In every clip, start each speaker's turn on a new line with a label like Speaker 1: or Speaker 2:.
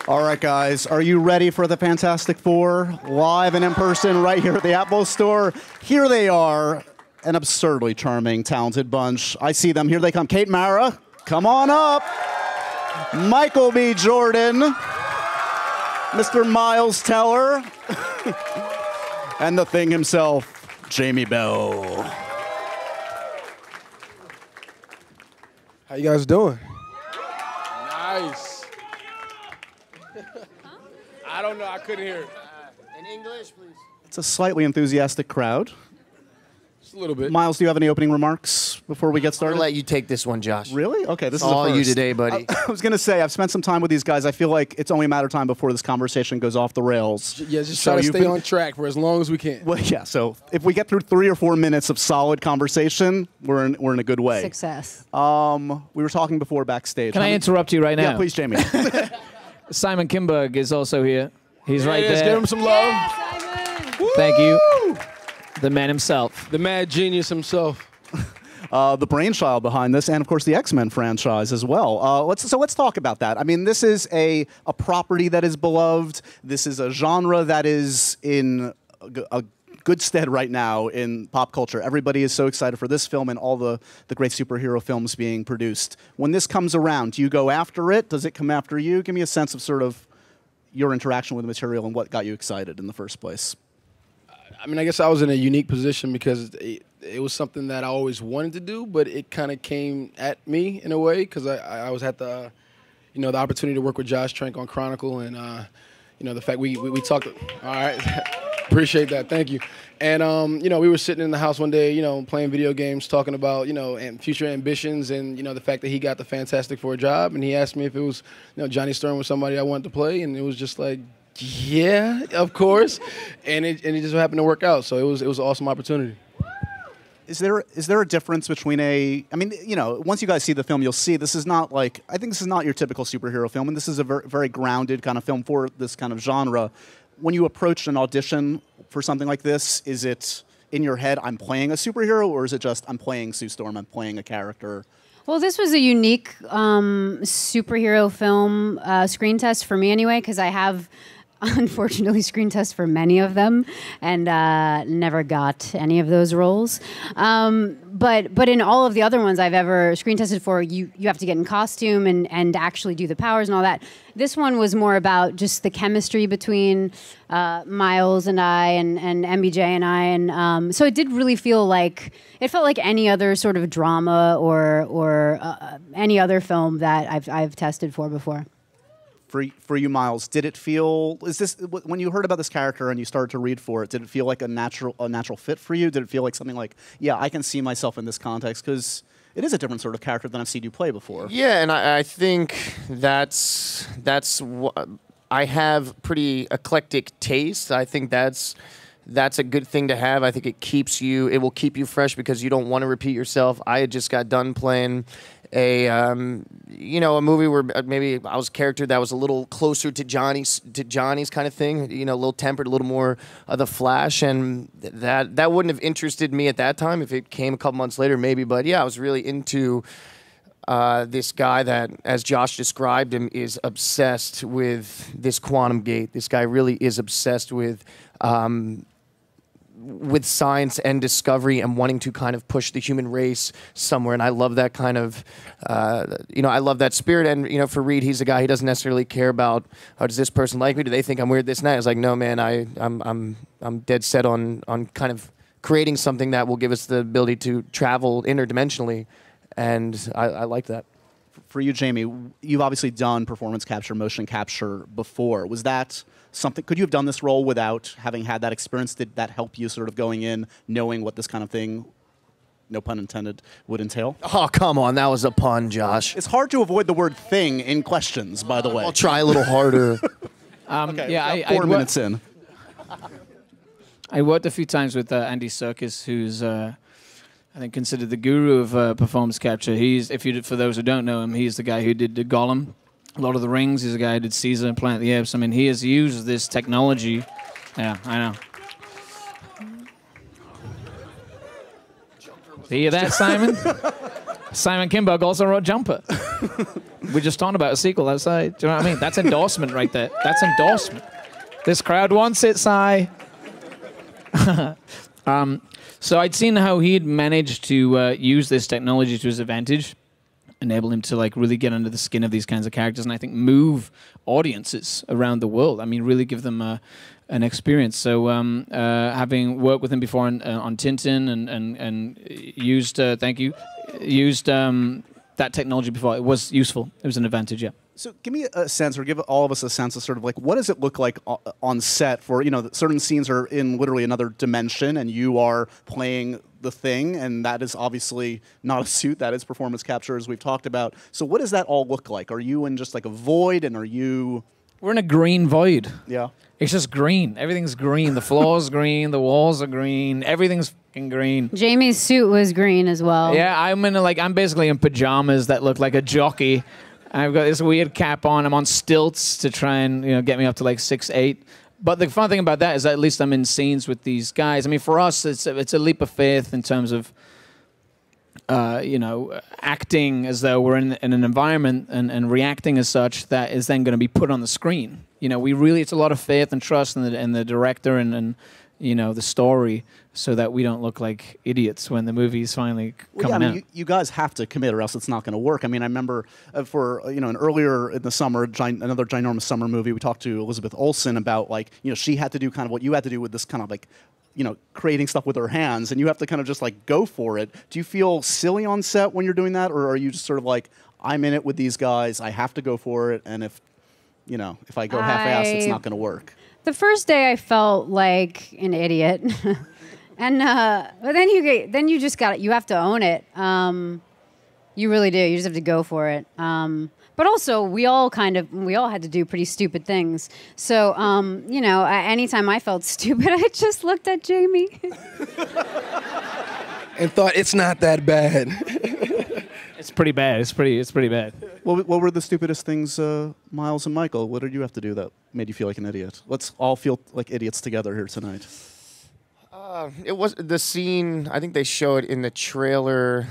Speaker 1: All right, guys, are you ready for the Fantastic Four? Live and in person right here at the Apple Store. Here they are, an absurdly charming, talented bunch. I see them. Here they come. Kate Mara, come on up. Michael B. Jordan. Mr. Miles Teller. And the Thing himself, Jamie Bell.
Speaker 2: How you guys doing?
Speaker 3: Nice. I don't know. I couldn't hear it.
Speaker 4: In English, please.
Speaker 1: It's a slightly enthusiastic crowd.
Speaker 3: Just a little bit.
Speaker 1: Miles, do you have any opening remarks before we get started?
Speaker 4: I'll let you take this one, Josh.
Speaker 1: Really? Okay, this is
Speaker 4: all
Speaker 1: a first.
Speaker 4: you today, buddy.
Speaker 1: I was going to say, I've spent some time with these guys. I feel like it's only a matter of time before this conversation goes off the rails.
Speaker 3: Yeah, just try to stay on track for as long as we can.
Speaker 1: Well, yeah, so if we get through 3 or 4 minutes of solid conversation, we're in a good way.
Speaker 5: Success.
Speaker 1: We were talking before backstage.
Speaker 6: Can I interrupt you right now?
Speaker 1: Yeah, please, Jamie.
Speaker 6: Simon Kinberg is also here. He's right
Speaker 3: Yes,
Speaker 6: there.
Speaker 3: give him some love.
Speaker 6: Thank you. The man himself.
Speaker 3: The mad genius himself.
Speaker 1: The brainchild behind this, and of course the X-Men franchise as well. Let's talk about that. I mean, this is a property that is beloved. This is a genre that is in a good stead right now in pop culture. Everybody is so excited for this film and all the great superhero films being produced. When this comes around, do you go after it? Does it come after you? Give me a sense of sort of your interaction with the material and what got you excited in the first place.
Speaker 3: I mean, I guess I was in a unique position because it was something that I always wanted to do, but it kind of came at me in a way because I was at the, the opportunity to work with Josh Trank on Chronicle, and the fact we talked. All right, appreciate that, thank you. And we were sitting in the house one day, playing video games, talking about and future ambitions, and the fact that he got the Fantastic Four job, and he asked me if it was Johnny Storm was somebody I wanted to play, and it was just like, yeah, of course, and it just happened to work out. So it was an awesome opportunity.
Speaker 1: Is there a difference between once you guys see the film, you'll see this is not I think this is not your typical superhero film, and this is a very, very grounded kind of film for this kind of genre. When you approach an audition for something like this, is it in your head, I'm playing a superhero, or is it just, I'm playing Sue Storm, I'm playing a character?
Speaker 5: Well, this was a unique superhero film screen test for me anyway, because I have unfortunately screen test for many of them and never got any of those roles. But in all of the other ones I've ever screen tested for, you have to get in costume and actually do the powers and all that. This one was more about just the chemistry between Miles and I and MBJ and I. And so it did really feel like, it felt like any other sort of drama or any other film that I've tested for before.
Speaker 1: For you, Miles, did it feel, when you heard about this character and you started to read for it, did it feel like a natural fit for you? Did it feel like something like, yeah, I can see myself in this context? Because it is a different sort of character than I've seen you play before.
Speaker 4: Yeah, and I think that's what, I have pretty eclectic taste. I think that's a good thing to have. I think it will keep you fresh because you don't want to repeat yourself. I had just got done playing a movie where maybe I was a character that was a little closer to Johnny's kind of thing, a little tempered, a little more of the Flash, and that wouldn't have interested me at that time. If it came a couple months later, maybe, but yeah, I was really into this guy that, as Josh described him, is obsessed with this quantum gate. This guy really is obsessed with science and discovery and wanting to kind of push the human race somewhere. And I love that kind of, I love that spirit. And, for Reed, he's a guy, he doesn't necessarily care about, oh, does this person like me? Do they think I'm weird this night? It's like, no, man, I'm dead set on kind of creating something that will give us the ability to travel interdimensionally. And I like that.
Speaker 1: For you, Jamie, you've obviously done performance capture, motion capture before. Was that something, could you have done this role without having had that experience? Did that help you sort of going in, knowing what this kind of thing, no pun intended, would entail?
Speaker 4: Oh, come on, that was a pun, Josh.
Speaker 1: It's hard to avoid the word thing in questions, by the way.
Speaker 4: I'll try a little harder.
Speaker 1: Okay,
Speaker 6: yeah,
Speaker 1: 4 minutes in.
Speaker 6: I worked a few times with Andy Serkis, who's I think considered the guru of performance capture. For those who don't know him, he's the guy who did the Gollum, Lord of the Rings. He's the guy who did Caesar, Planet of the Apes. I mean, he has used this technology. Yeah, I know. Do you hear that, Simon? Simon Kinberg also wrote Jumper. We just talked about a sequel outside. Do you know what I mean? That's endorsement right there. That's endorsement. This crowd wants it, Si. So I'd seen how he'd managed to use this technology to his advantage, enable him to like really get under the skin of these kinds of characters, and I think move audiences around the world. I mean, really give them an experience. So having worked with him before on Tintin and used used that technology before, it was useful. It was an advantage, yeah.
Speaker 1: So give me a sense, or give all of us a sense of sort of like, what does it look like on set for, you know, certain scenes are in literally another dimension and you are playing the thing, and that is obviously not a suit, that is performance capture as we've talked about. So what does that all look like? Are you in just like a void, and are you...
Speaker 6: We're in a green void.
Speaker 1: Yeah.
Speaker 6: It's just green. Everything's green. The floor's green. The walls are green. Everything's fucking green.
Speaker 5: Jamie's suit was green as well.
Speaker 6: Yeah, I'm basically in pajamas that look like a jockey. I've got this weird cap on. I'm on stilts to try and get me up to like 6'8". But the fun thing about that is that at least I'm in scenes with these guys. I mean, for us, it's a leap of faith in terms of acting as though we're in an environment and reacting as such that is then going to be put on the screen. You know, it's a lot of faith and trust in the director and the story, so that we don't look like idiots when the movie's finally coming out.
Speaker 1: You guys have to commit, or else it's not going to work. I mean, I remember for an earlier in the summer, another ginormous summer movie, we talked to Elizabeth Olsen about she had to do kind of what you had to do with this kind of like, creating stuff with her hands, and you have to kind of just like go for it. Do you feel silly on set when you're doing that, or are you just sort of like, I'm in it with these guys, I have to go for it, and if I go half-assed, it's not going to work?
Speaker 5: The first day I felt like an idiot, and but then you just you have to own it. You really do. You just have to go for it. But also, we all had to do pretty stupid things. So, anytime I felt stupid, I just looked at Jamie
Speaker 2: And thought, it's not that bad.
Speaker 6: It's pretty bad. It's pretty bad.
Speaker 1: What were the stupidest things, Miles and Michael? What did you have to do that made you feel like an idiot? Let's all feel like idiots together here tonight.
Speaker 4: It was the scene. I think they show it in the trailer.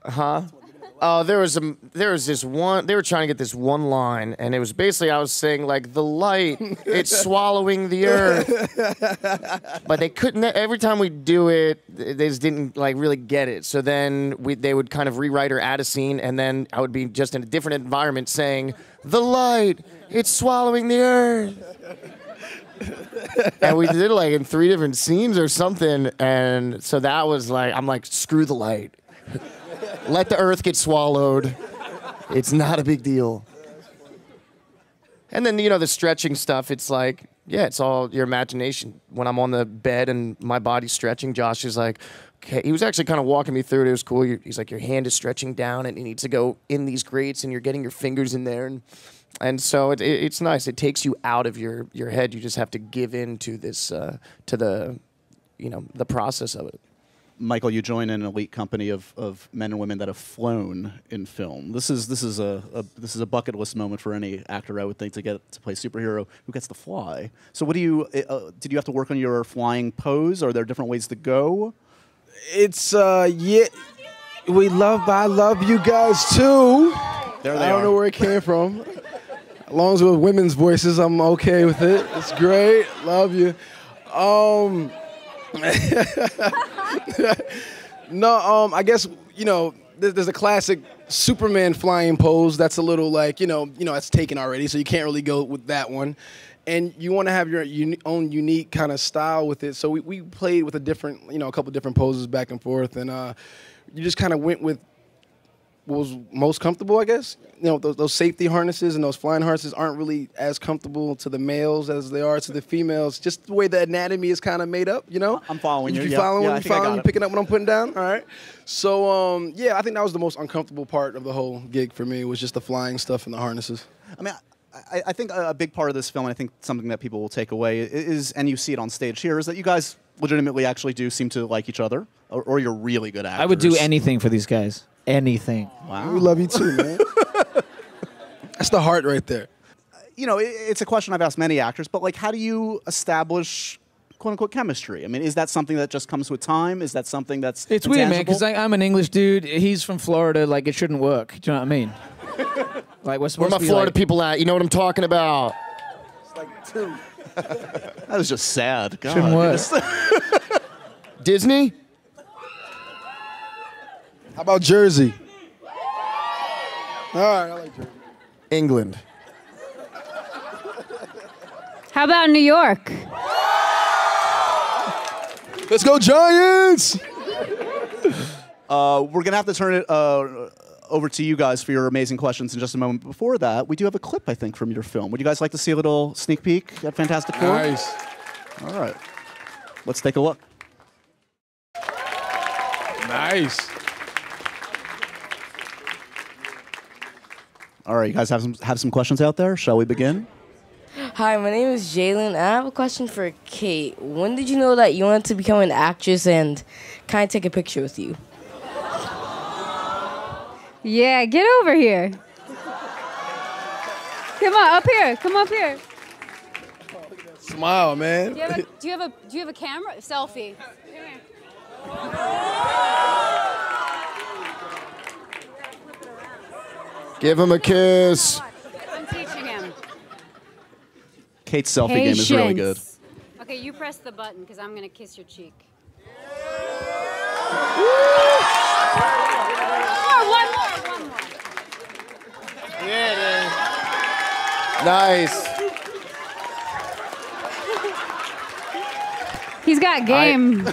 Speaker 4: Huh? Oh, there was this one. They were trying to get this one line, and it was basically I was saying like the light, it's swallowing the earth, but they couldn't. Every time we do it, they just didn't like really get it. So then they would kind of rewrite or add a scene, and then I would be just in a different environment saying the light, it's swallowing the earth. And we did it like in 3 different scenes or something, and so that was like I'm like screw the light. Let the earth get swallowed. It's not a big deal. And then, the stretching stuff, it's like, yeah, it's all your imagination. When I'm on the bed and my body's stretching, Josh is like, okay. He was actually kind of walking me through it. It was cool. He's like, your hand is stretching down and it needs to go in these grates and you're getting your fingers in there. And so it's nice. It takes you out of your head. You just have to give in to this, to the process of it.
Speaker 1: Michael, you join an elite company of men and women that have flown in film. This is a bucket list moment for any actor, I would think, to get to play superhero who gets to fly. So, what did you have to work on your flying pose? Are there different ways to go?
Speaker 2: It's I love you guys too.
Speaker 1: There they
Speaker 2: I don't
Speaker 1: are.
Speaker 2: know where it came from. As long as it was women's voices, I'm okay with it. It's great. Love you. No, I guess, there's a classic Superman flying pose that's a little like, it's taken already, so you can't really go with that one. And you want to have your own unique kind of style with it. So we played with a couple different poses back and forth, and you just kind of went with what was most comfortable, I guess. Those safety harnesses and those flying harnesses aren't really as comfortable to the males as they are to the females. Just the way the anatomy is kind of made up,
Speaker 1: I'm following you.
Speaker 2: You following?
Speaker 1: I think I got
Speaker 2: You
Speaker 1: it.
Speaker 2: picking up what I'm putting down? All right. So, I think that was the most uncomfortable part of the whole gig for me, was just the flying stuff and the harnesses.
Speaker 1: I mean, I think a big part of this film, and I think something that people will take away is, and you see it on stage here, is that you guys legitimately actually do seem to like each other, or you're really good actors.
Speaker 6: I would do anything for these guys. Anything.
Speaker 1: Wow.
Speaker 2: We love you too, man. That's the heart right there.
Speaker 1: It's a question I've asked many actors, but like, how do you establish quote unquote chemistry? I mean, is that something that just comes with time? Is that something that's
Speaker 6: It's weird, man, because
Speaker 1: intangible?
Speaker 6: I'm an English dude. He's from Florida. Like, it shouldn't work. Do you know what I mean? Like, we're
Speaker 4: Where
Speaker 6: supposed
Speaker 4: my
Speaker 6: to be
Speaker 4: Florida
Speaker 6: like,
Speaker 4: people at? You know what I'm talking about.
Speaker 1: That was just sad. God.
Speaker 6: Shouldn't work.
Speaker 4: Disney?
Speaker 2: How about Jersey? All right, I like Jersey.
Speaker 4: England.
Speaker 5: How about New York?
Speaker 2: Let's go Giants!
Speaker 1: We're gonna have to turn it over to you guys for your amazing questions in just a moment. Before that, we do have a clip, I think, from your film. Would you guys like to see a little sneak peek at Fantastic Four?
Speaker 2: Nice.
Speaker 1: All right. Let's take a look.
Speaker 2: Nice.
Speaker 1: All right, you guys have some questions out there. Shall we begin?
Speaker 7: Hi, my name is Jalen. I have a question for Kate. When did you know that you wanted to become an actress and kind of take a picture with you?
Speaker 5: Yeah, get over here. Come on, up here. Come up here.
Speaker 2: Smile, man.
Speaker 5: Do you have a camera? Selfie. Come here.
Speaker 4: Give him a kiss.
Speaker 5: I'm teaching him.
Speaker 1: Kate's selfie game is really good.
Speaker 5: Patience. Okay, you press the button because I'm gonna kiss your cheek. One more.
Speaker 4: Nice.
Speaker 5: He's got game.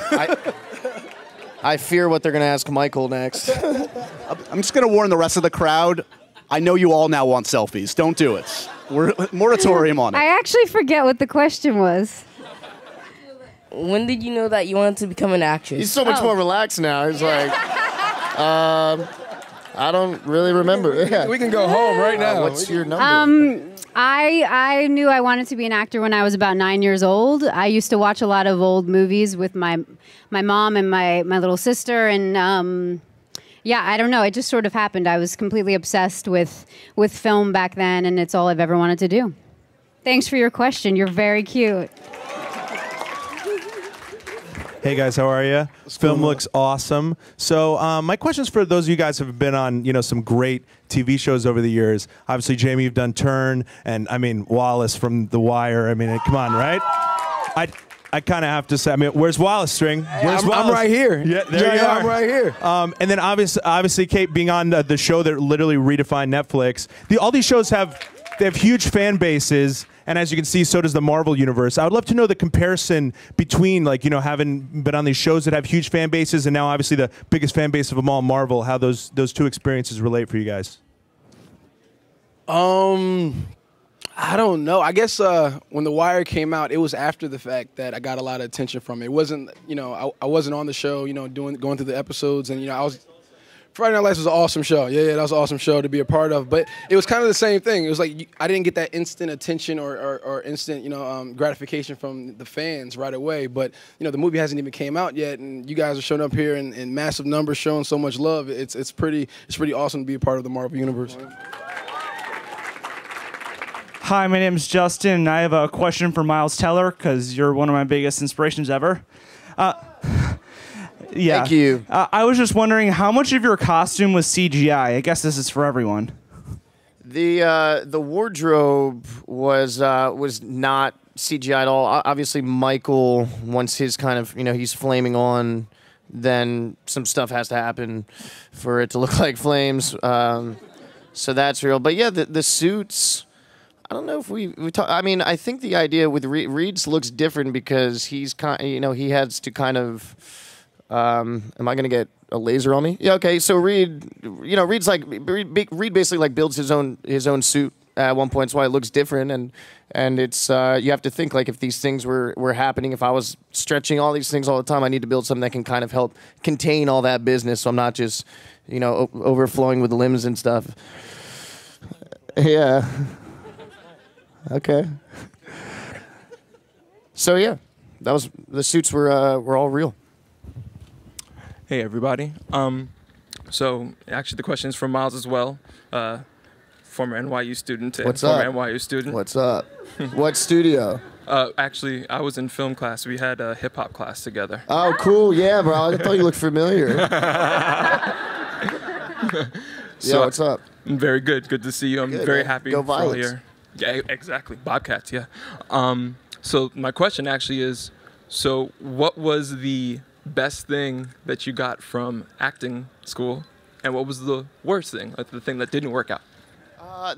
Speaker 4: I fear what they're going to ask Michael next.
Speaker 1: I'm just gonna warn the rest of the crowd. I know you all now want selfies. Don't do it. We're moratorium on it.
Speaker 5: I actually forget what the question was.
Speaker 7: When did you know that you wanted to become an actress?
Speaker 4: He's so much more relaxed now. He's like, I don't really remember. Yeah.
Speaker 2: We can go home right now.
Speaker 4: What's your number?
Speaker 5: I knew I wanted to be an actor when I was about 9 years old. I used to watch a lot of old movies with my mom and my little sister, and yeah, I don't know. It just sort of happened. I was completely obsessed with film back then, and it's all I've ever wanted to do. Thanks for your question. You're very cute.
Speaker 8: Hey guys, how are you? Film looks awesome. So my question's for those of you guys who have been on, some great TV shows over the years. Obviously, Jamie, you've done Turn, and I mean Wallace from The Wire. I mean, come on, right? I kind of have to say, I mean, where's Wallace, String? Where's Wallace?
Speaker 2: I'm right here.
Speaker 8: Yeah, there you are.
Speaker 2: I'm right here.
Speaker 8: And then obviously, Kate, being on the show that literally redefined Netflix. All these shows have huge fan bases. And as you can see, so does the Marvel universe. I would love to know the comparison between, having been on these shows that have huge fan bases and now obviously the biggest fan base of them all, Marvel, how those two experiences relate for you guys.
Speaker 2: I don't know. I guess when The Wire came out, it was after the fact that I got a lot of attention from it. It wasn't, I wasn't on the show, going through the episodes, and I was. Friday Night Lights was an awesome show. Yeah, that was an awesome show to be a part of. But it was kind of the same thing. It was like I didn't get that instant attention or instant, gratification from the fans right away. But the movie hasn't even came out yet, and you guys are showing up here in massive numbers, showing so much love. It's pretty awesome to be a part of the Marvel universe.
Speaker 9: Hi, my name is Justin, and I have a question for Miles Teller because you're one of my biggest inspirations ever. Yeah.
Speaker 4: Thank you.
Speaker 9: I was just wondering how much of your costume was CGI. I guess this is for everyone.
Speaker 4: The wardrobe was not CGI at all. Obviously, Michael, once his kind of he's flaming on, then some stuff has to happen for it to look like flames. So that's real. But yeah, the suits. I don't know if we talk. I mean, I think the idea with Reed's looks different because he's he has to kind of. Am I gonna get a laser on me? Yeah. Okay. So Reed basically builds his own suit at one point. That's why it looks different, and it's you have to think if these things were happening. If I was stretching all these things all the time, I need to build something that can kind of help contain all that business. So I'm not just overflowing with limbs and stuff. Yeah. Okay. So yeah, the suits were all real.
Speaker 10: Hey everybody. So actually the question is from Miles as well, former NYU student.
Speaker 4: What's
Speaker 10: former
Speaker 4: up?
Speaker 10: NYU student.
Speaker 4: What's up? What studio?
Speaker 10: Actually, I was in film class. We had a hip hop class together.
Speaker 4: Oh, cool. Yeah, bro. I thought you looked familiar.
Speaker 10: So,
Speaker 4: yeah, what's up?
Speaker 10: Very good. Good to see you. I'm
Speaker 4: Good,
Speaker 10: very
Speaker 4: man.
Speaker 10: happy
Speaker 4: Go
Speaker 10: for all
Speaker 4: Violets.
Speaker 10: your. Yeah, exactly. Bobcats. Yeah. So my question actually is, so what was the best thing that you got from acting school, and what was the worst thing, like the thing that didn't work out?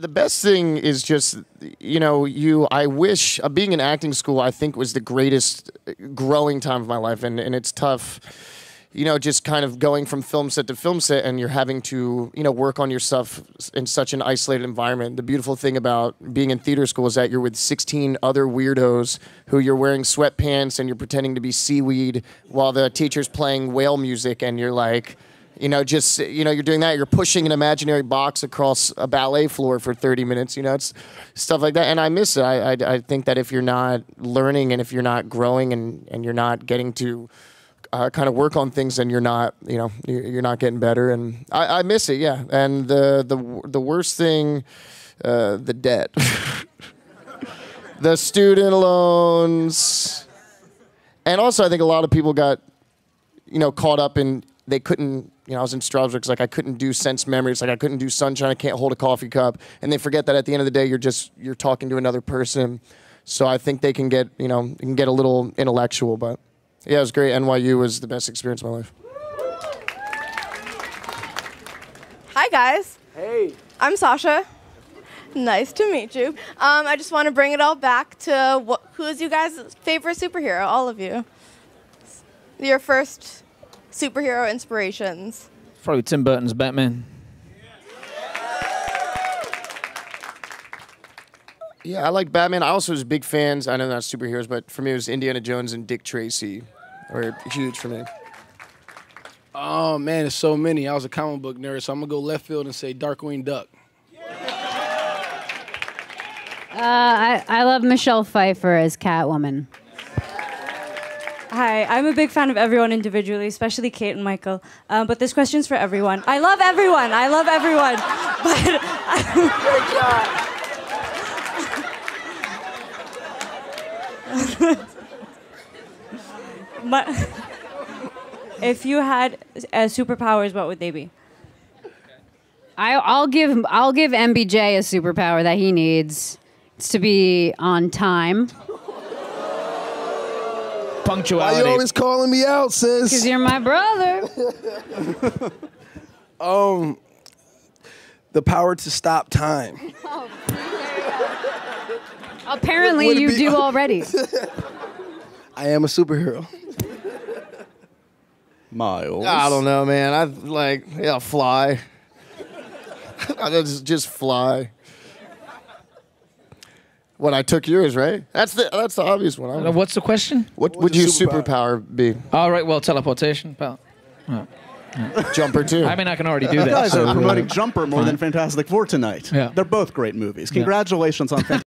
Speaker 4: The best thing is just, I wish, being in acting school, I think was the greatest growing time of my life. And it's tough, just kind of going from film set to film set and you're having to, work on your stuff in such an isolated environment. The beautiful thing about being in theater school is that you're with 16 other weirdos who you're wearing sweatpants and you're pretending to be seaweed while the teacher's playing whale music and you're like, you're doing that. You're pushing an imaginary box across a ballet floor for 30 minutes. It's stuff like that. And I miss it. I think that if you're not learning and if you're not growing and you're not getting to kind of work on things, then you're not, you're not getting better. And I miss it, yeah. And the worst thing, the debt. The student loans. And also I think a lot of people got, caught up in, they couldn't, I was in Strasbourg, it's like I couldn't do sense memory. It's like I couldn't do sunshine. I can't hold a coffee cup. And they forget that at the end of the day, you're talking to another person. So I think they can get, a little intellectual. But yeah, it was great. NYU was the best experience of my life.
Speaker 11: Hi, guys. Hey. I'm Sasha. Nice to meet you. I just want to bring it all back to who is you guys' favorite superhero, all of you? Your first superhero inspirations.
Speaker 6: Probably Tim Burton's Batman.
Speaker 4: Yeah, I like Batman. I also was big fans. I know they're not superheroes, but for me it was Indiana Jones and Dick Tracy were huge for me.
Speaker 2: Oh, man, there's so many. I was a comic book nerd, so I'm going to go left field and say Darkwing Duck.
Speaker 5: I love Michelle Pfeiffer as Catwoman.
Speaker 12: Hi, I'm a big fan of everyone individually, especially Kate and Michael. But this question's for everyone. I love everyone. I love everyone. But if you had superpowers, what would they be?
Speaker 5: I'll give MBJ a superpower that he needs. It's to be on time.
Speaker 6: Punctuality.
Speaker 2: Why you always calling me out, sis?
Speaker 5: Because you're my brother.
Speaker 2: The power to stop time.
Speaker 5: Apparently you do already.
Speaker 2: I am a superhero.
Speaker 1: Miles.
Speaker 4: I don't know, man. Fly. I just fly. What, I took yours, right? That's the obvious one.
Speaker 6: What's the question?
Speaker 4: What would your superpower be?
Speaker 6: All right, well, teleportation. Pal. Oh.
Speaker 4: Jumper too.
Speaker 6: I mean, I can already do that.
Speaker 1: You guys are
Speaker 6: so-
Speaker 1: promoting Jumper more than Fantastic Four tonight.
Speaker 6: Yeah.
Speaker 1: They're both great movies. Congratulations on Fantastic